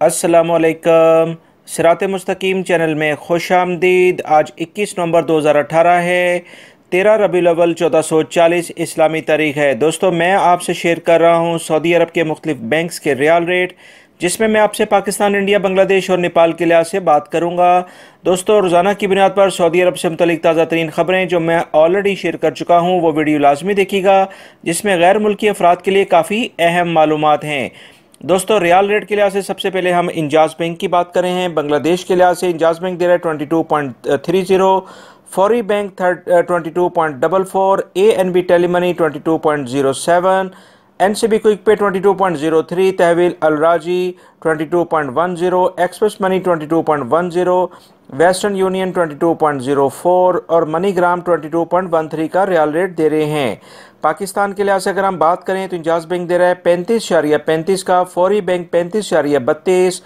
अस्सलामुअलैकुम। सिरात मुस्तकीम चैनल में खुश आमदीद। आज 21 नवंबर 2018 है। 13 रबीउल अव्वल 1440 इस्लामी तारीख है। दोस्तों, मैं आपसे शेयर कर रहा हूँ सऊदी अरब के मुख्तलिफ बैंक्स के रियाल रेट, जिसमें मैं आपसे पाकिस्तान, इंडिया, बांग्लादेश और नेपाल के लिहाज से बात करूंगा। दोस्तों, रोज़ाना की बुनियाद पर सऊदी अरब से मुतल्लिक ताज़ा तरीन खबरें जो मैं ऑलरेडी शेयर कर चुका हूं, वो वीडियो लाजमी देखिएगा, जिसमें गैर मुल्की अफराद के लिए काफ़ी अहम मालूमात हैं। दोस्तों, रियाल रेट के लिहाज से सबसे पहले हम इंजाज बैंक की बात करें हैं। बांग्लादेश के लिहाज से इंजाज बैंक दे रहा है 22.30, फौरी bank 22.44, ANB Telemoney 22.07, NCB Quick Pay 22.03, तहवील अलराजी 22.10, एक्सप्रेस मनी 22.10, वेस्टर्न यूनियन 22.04 और मनीग्राम 22.13 का रियाल रेट दे रहे हैं। पाकिस्तान के लिहाज से अगर हम बात करें तो इंजाज बैंक दे रहा है 35.35 का, फौरी bank 35.32,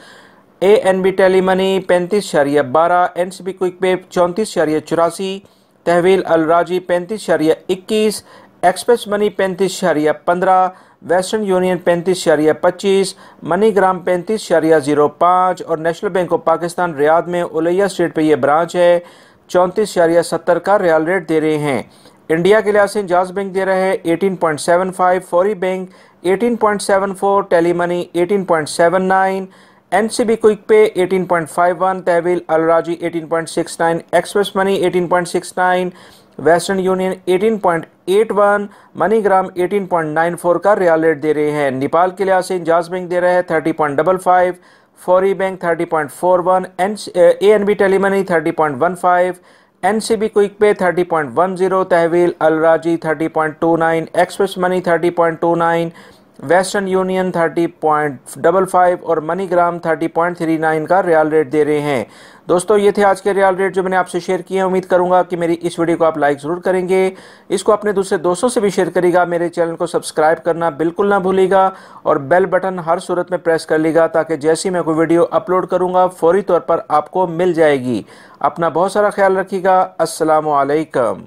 ANB Telemoney 35.12, NCB Quick Pay 34.84, तहवील अलराजी 35.21, Express Money 35.15, Western Union 35.25, MoneyGram 35.05 और National Bank of Pakistan Riyadh में उलैया स्ट्रीट पे ये ब्रांच है 34.70 का रियाल रेट दे रहे हैं। इंडिया के लिहाज से इंजाज बैंक दे रहे हैं 18.75, फौरी bank 18.74, Telemoney 18.79, NCB Quick Pay 18.51, तहवील अलराजी 18.69, Express Money 18.69, Western Union 18.81, MoneyGram 18.94 का रियाल रेट दे रहे हैं। नेपाल के लिहाज से इंजाज बैंक दे रहे हैं 30.55, फौरी bank 30.41, ANB Telemoney 30.15, NCB Quick Pay 30.10, तहवील अलराजी 30.29, एक्सप्रेस मनी 30.29, वेस्टर्न यूनियन 30.55 और मनीग्राम 30.39 का रियाल रेट दे रहे हैं। दोस्तों, ये थे आज के रियाल रेट जो मैंने आपसे शेयर किए हैं। उम्मीद करूंगा कि मेरी इस वीडियो को आप लाइक ज़रूर करेंगे, इसको अपने दूसरे दोस्तों से भी शेयर करिएगा। मेरे चैनल को सब्सक्राइब करना बिल्कुल ना भूलिएगा और बेल बटन हर सूरत में प्रेस कर लीजिएगा, ताकि जैसे ही मैं कोई वीडियो अपलोड करूँगा फौरी तौर पर आपको मिल जाएगी। अपना बहुत सारा ख्याल रखिएगा। अस्सलामु अलैकुम।